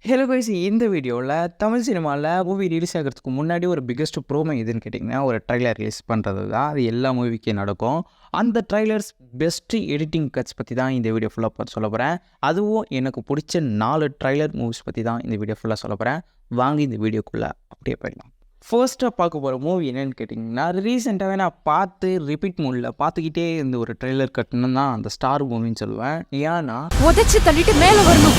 Hello guys, இந்த வீடியோவில் தமிழ் சினிமாவில் மூவி ரிலீஸ் ஆகிறதுக்கு முன்னாடி ஒரு பிக்கெஸ்ட் ப்ரோமோ எதுன்னு கேட்டிங்கன்னா ஒரு ட்ரைலர் ரிலீஸ் பண்ணுறது தான். அது எல்லா மூவிக்கும் நடக்கும். அந்த ட்ரைலர்ஸ் பெஸ்ட்டு எடிட்டிங் கட்ஸ் பற்றி தான் இந்த வீடியோ ஃபுல்லாக சொல்ல போகிறேன். அதுவும் எனக்கு பிடிச்ச 4 ட்ரைலர் மூவிஸ் பற்றி தான் இந்த வீடியோ ஃபுல்லாக சொல்ல போகிறேன். வாங்க இந்த வீடியோக்குள்ளே அப்படியே போயிடலாம். ஃபர்ஸ்ட்டாக பார்க்க போகிற மூவி என்னென்னு கேட்டிங்கன்னா, ரீசெண்டாகவே நான் பார்த்து ரிப்பீட் மூடில் பார்த்துக்கிட்டே இந்த ஒரு ட்ரெய்லர் கட்டுன்னு தான் அந்த ஸ்டார் மூவின்னு சொல்லுவேன். ஏன்னா உதச்சி தள்ளிட்டு மேலே வரணும்.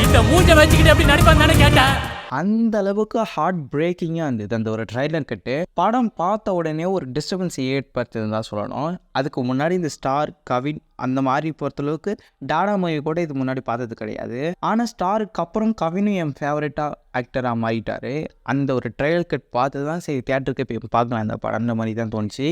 இந்த மூஞ்ச வச்சுக்கிட்டு எப்படி நடிப்பான்னு கேட்டேன். அந்த அளவுக்கு ஹார்ட் பிரேக்கிங்காக இருந்தது அந்த ஒரு ட்ரைலர் கட்டு. படம் பார்த்த உடனே ஒரு டிஸ்டர்பன்ஸ் ஏற்படுத்துன்னு தான் சொல்லணும். அதுக்கு முன்னாடி இந்த ஸ்டார், கவின் அந்த மாதிரி பொறுத்தளவுக்கு டாடா மூவி கூட இது முன்னாடி பார்த்தது கிடையாது. ஆனால் ஸ்டாருக்கு அப்புறம் கவினும் என் ஃபேவரட்டாக ஆக்டராக மாறிட்டார். அந்த ஒரு ட்ரைலர் கட் பார்த்து தான் சரி தியேட்டருக்கு போய் பார்க்கலாம் அந்த படம், அந்த மாதிரி தான் தோணுச்சு.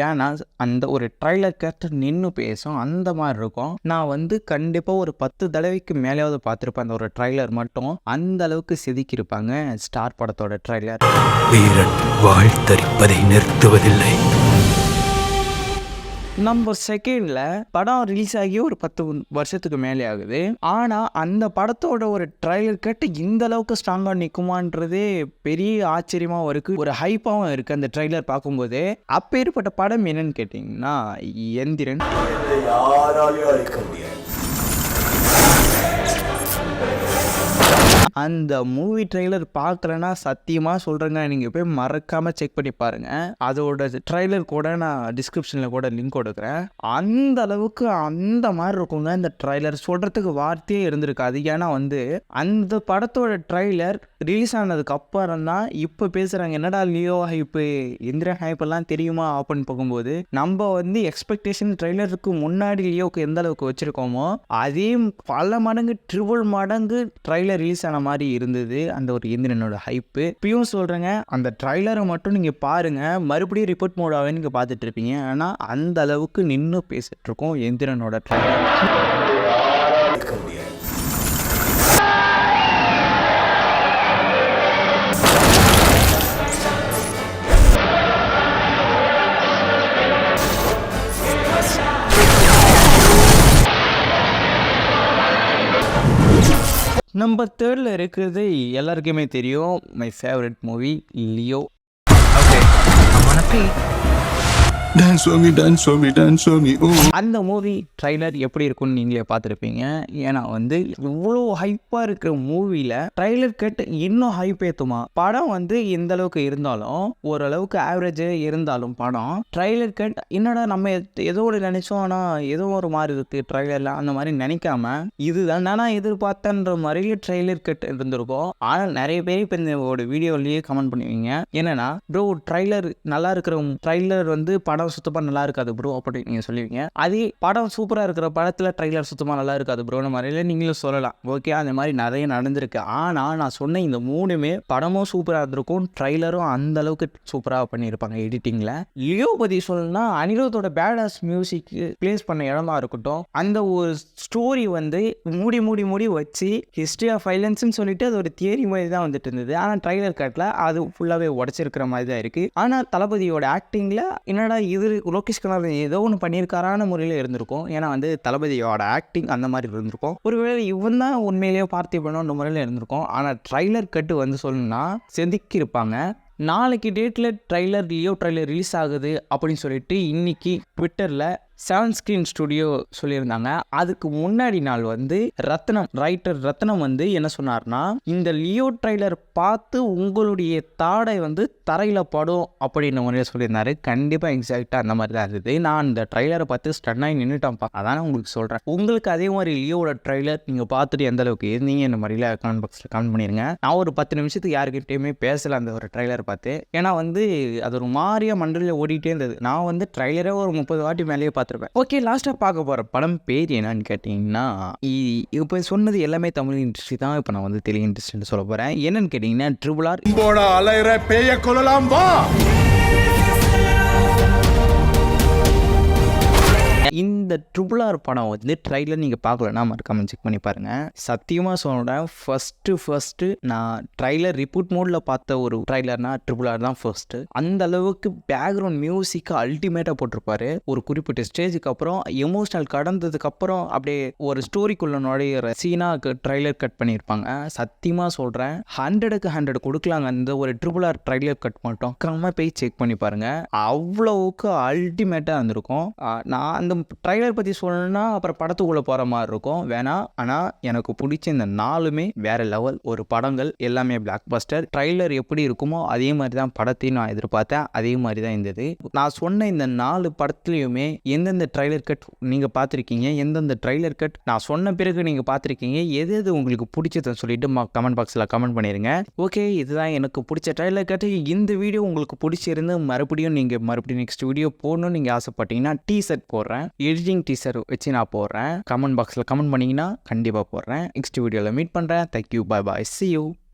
ஏன்னா அந்த ஒரு ட்ரைலர் கட் நின்று பேசும் அந்த மாதிரி இருக்கும். நான் கண்டிப்பாக ஒரு 10 தடவைக்கு மேலேயாவது பார்த்துருப்பேன் அந்த ஒரு ட்ரைலர் மட்டும். அந்த அளவுக்கு செதுக்கியிருப்பாங்க ஸ்டார் படத்தோட ட்ரைலர். வீரன் வாழ்த்தரிப்பதை நிறுத்துவதில்லை. நம்பர் 2 படம் ரிலீஸ் ஆகி ஒரு 10 வருஷத்துக்கு மேலே ஆகுது. ஆனால் அந்த படத்தோட ஒரு ட்ரைலர் கட்டு இந்த அளவுக்கு ஸ்ட்ராங்காக நிற்குமான்றதே பெரிய ஆச்சரியமாகவும் இருக்குது, ஒரு ஹைப்பாகவும் இருக்குது அந்த ட்ரைலர் பார்க்கும்போது. அப்பேற்பட்ட படம் என்னன்னு கேட்டிங்கன்னா எந்திரன். யாராலையும் அழிக்க முடியாது. அந்த மூவி ட்ரெய்லர் பார்க்கலன்னா சத்தியமாக சொல்கிறேங்க, நீங்கள் போய் மறக்காமல் செக் பண்ணி பாருங்கள். அதோட ட்ரெய்லர் கூட நான் டிஸ்கிரிப்ஷனில் கூட லிங்க் கொடுக்குறேன். அந்த அளவுக்கு அந்த மாதிரி இருக்குங்க இந்த ட்ரெய்லர். சொல்கிறதுக்கு வார்த்தையே இருந்திருக்காது. ஏன்னா அந்த படத்தோட ட்ரெய்லர் ரிலீஸ் ஆனதுக்கு அப்புறம் தான் இப்போ பேசுகிறாங்க, என்னடா லியோ ஹைப்பு, எந்திரன் ஹைப்பெல்லாம் தெரியுமா அப்படின்னு போகும்போது நம்ம எக்ஸ்பெக்டேஷன் ட்ரெய்லருக்கு முன்னாடி லியோவுக்கு எந்த அளவுக்கு வச்சுருக்கோமோ அதே பல மடங்கு ட்ரிபிள் மடங்கு ட்ரெய்லர் ரிலீஸ் ஆன மாதிரி இருந்தது அந்த ஒரு எந்திரனோட ஹைப்பு. இப்பயும் சொல்கிறேங்க, அந்த ட்ரைலரை மட்டும் நீங்கள் பாருங்கள், மறுபடியும் ரிப்போர்ட் மோடாவே நீங்கள் பார்த்துட்டு இருப்பீங்க. ஆனால் அந்த அளவுக்கு நின்று பேசிட்டு இருக்கோம் எந்திரனோட ட்ரைலர். நம்பர் 3 இருக்கிறது எல்லாருக்குமே தெரியும், மை ஃபேவரட் மூவி லியோ. அந்த மூவி ட்ரைலர் எப்படி இருக்குன்னு நீங்களே பார்த்துருப்பீங்க. ஏன்னா இவ்வளோ ஹைப்பாக இருக்கிற மூவியில் ட்ரைலர் கட் இன்னும் ஹைப் ஏற்றுமா. படம் எந்த அளவுக்கு இருந்தாலும் ஓரளவுக்கு ஆவரேஜ் இருந்தாலும் படம் ட்ரைலர் கட் என்னடா நம்ம ஏதோ ஒரு நினைச்சோம், ஆனால் ஏதோ ஒரு மாதிரி இருக்குது ட்ரைலர்லாம், அந்த மாதிரி நினைக்காம இதுதான் நானா எதிர்பார்த்தன்ற மாதிரி ட்ரைலர் கட் இருந்திருக்கும். ஆனால் நிறைய பேர் இப்போ இந்த ஒரு வீடியோலேயே கமெண்ட் பண்ணுவீங்க, என்னன்னா ப்ரோ ட்ரைலர் நல்லா இருக்கிற ட்ரைலர் படம் சுத்தமாக நல்லா இருக்காது ப்ரோ அப்படின்னு நீங்கள் சொல்லுவீங்க. அதே படம் சூப்பராக இருக்கிற படத்தில் ட்ரைலர் சுத்தமாக நல்லா இருக்காது ப்ரோன்னு மாதிரில நீங்களும் சொல்லலாம். ஓகே, அந்த மாதிரி நிறைய நடந்திருக்கு. ஆனால் நான் சொன்ன இந்த 3மே படமும் சூப்பராக இருந்திருக்கும், ட்ரைலரும் அந்த அளவுக்கு சூப்பராக பண்ணியிருப்பாங்க எடிட்டிங்கில். லியோ பற்றி சொல்லணும்னா அனிருத்தோட பேடாஸ் மியூசிக் பிளேஸ் பண்ண இடமா இருக்கட்டும், அந்த ஒரு ஸ்டோரி மூடி மூடி மூடி வச்சு ஹிஸ்ட்ரி ஆஃப் வைலன்ஸ்ன்னு சொல்லிட்டு அது ஒரு தியரி மாதிரி தான் இருந்தது. ஆனால் ட்ரைலர் கட்டில் அது ஃபுல்லாகவே உடச்சிருக்கிற மாதிரி தான் இருக்குது. ஆனால் தளபதியோட ஆக்டிங்கில் என்னடா இது லோகேஷ் கனகராஜ் ஏதோ ஒன்று பண்ணியிருக்காரான முறையில் இருந்திருக்கும். ஏன்னா தளபதியோட ஆக்டிங் அந்த மாதிரி இருந்திருக்கும். ஒருவேளை இவன் தான் உண்மையிலேயே பார்த்திபனோன்ற முறையில் இருந்திருக்கும். ஆனால் ட்ரைலர் கட்டு சொல்லணும்னா செதுக்கி இருப்பாங்க. நாளைக்கு டேட்டில் லியோ ட்ரைலர் ரிலீஸ் ஆகுது அப்படின்னு சொல்லிட்டு இன்னைக்கு ட்விட்டரில் 7 ஸ்க்ரீன் ஸ்டுடியோ சொல்லியிருந்தாங்க. அதுக்கு முன்னாடி நாள் ரைட்டர் ரத்னம் என்ன சொன்னார்னா, இந்த லியோ ட்ரைலர் பார்த்து உங்களுடைய தாடை தரையில் படும் அப்படின்னு முறையில் சொல்லியிருந்தாரு. கண்டிப்பாக எக்ஸாக்டாக அந்த மாதிரி தான் இருந்தது. நான் அந்த ட்ரைலரை பார்த்து ஸ்டன்னாகி நின்றுட்டேன்ப்பா. அதானே உங்களுக்கு சொல்கிறேன். உங்களுக்கு அதே மாதிரி லியோட ட்ரைலர் நீங்கள் பார்த்துட்டு எந்த அளவுக்கு இருந்தீங்க இந்த மாதிரில கமெண்ட் பாக்ஸில் கமெண்ட் பண்ணிடுங்க. நான் ஒரு 10 நிமிஷத்துக்கு யாருக்கிட்டையுமே பேசலை அந்த ஒரு ட்ரைலர் பார்த்து. ஏன்னா அது ஒரு மாதிரியாக மண்டலில் ஓடிட்டே இருந்தது. நான் ட்ரைலரே ஒரு 30 வாட்டி மேலேயே பார்த்துருப்பேன். ஓகே, லாஸ்ட்டாக பார்க்க போகிற படம் பேர் என்னன்னு கேட்டிங்கன்னா, இப்போ சொன்னது எல்லாமே தமிழ் இண்டஸ்ட்ரி தான். இப்போ நான் தெலுங்கு இண்டஸ்ட்ரின்னு சொல்ல போகிறேன். என்னன்னு கேட்டிங்கன்னா RRR. இந்த ட்ரிபிள் ஆர் படம் வந்து ட்ரைலர் நீங்கள் பார்க்கலன்னா மறக்காம செக் பண்ணி பாருங்கள். சத்தியமாக சொல்கிறேன், ஃபஸ்ட்டு நான் ட்ரைலர் ரிப்போர்ட் மோடில் பார்த்த ஒரு ட்ரைலர்னா ட்ரிபிள் ஆர் தான் ஃபர்ஸ்ட்டு. அந்த அளவுக்கு பேக்ரவுண்ட் மியூசிக்கு அல்டிமேட்டாக போட்டிருப்பாரு. ஒரு குறிப்பிட்ட ஸ்டேஜுக்கு அப்புறம் எமோஷனல் கடந்ததுக்கப்புறம் அப்படியே ஒரு ஸ்டோரிக்குள்ளே நுழையிற சீனாக ட்ரைலர் கட் பண்ணியிருப்பாங்க. சத்தியமாக சொல்கிறேன், 100க்கு 100 கொடுக்கலாங்க. அந்த ஒரு ட்ரிபிள் ஆர் ட்ரைலர் கட் மட்டும் கம்மா போய் செக் பண்ணி பாருங்கள். அவ்வளோவுக்கு அல்டிமேட்டாக இருந்திருக்கும். நான் அந்த ட்ரைலர் பற்றி சொல்லணும்னா அப்புறம் படத்துக்குள்ளே போகிற மாதிரி இருக்கும் வேணாம். ஆனால் எனக்கு பிடிச்ச இந்த 4மே வேறு லெவல் ஒரு படங்கள், எல்லாமே பிளாக் பஸ்டர். ட்ரைலர் எப்படி இருக்குமோ அதே மாதிரி தான் படத்தையும் நான் எதிர்பார்த்தேன், அதே மாதிரி தான் இருந்தது. நான் சொன்ன இந்த 4 படத்துலையுமே எந்தெந்த ட்ரைலர் கட் நீங்கள் பார்த்துருக்கீங்க, எந்தெந்த ட்ரைலர் கட் நான் சொன்ன பிறகு நீங்கள் பார்த்துருக்கீங்க, எது எது உங்களுக்கு பிடிச்சதுன்னு சொல்லிட்டு கமெண்ட் பாக்ஸில் கமெண்ட் பண்ணிடுங்க. ஓகே, இதுதான் எனக்கு பிடிச்ச ட்ரைலர் கட். இந்த வீடியோ உங்களுக்கு பிடிச்சிருந்து மறுபடியும் நெக்ஸ்ட் வீடியோ போடணும்னு நீங்கள் ஆசைப்பட்டீங்கன்னா டீசர்ட் போடுறேன், எடிட்டிங் டீசர் வச்சு நான் போடுறேன். கமெண்ட் பாக்ஸில் கமெண்ட் பண்ணிங்கன்னா கண்டிப்பாக போடுறேன். நெக்ஸ்ட் வீடியோவில் மீட் பண்ணுறேன். Thank you, bye bye, see you.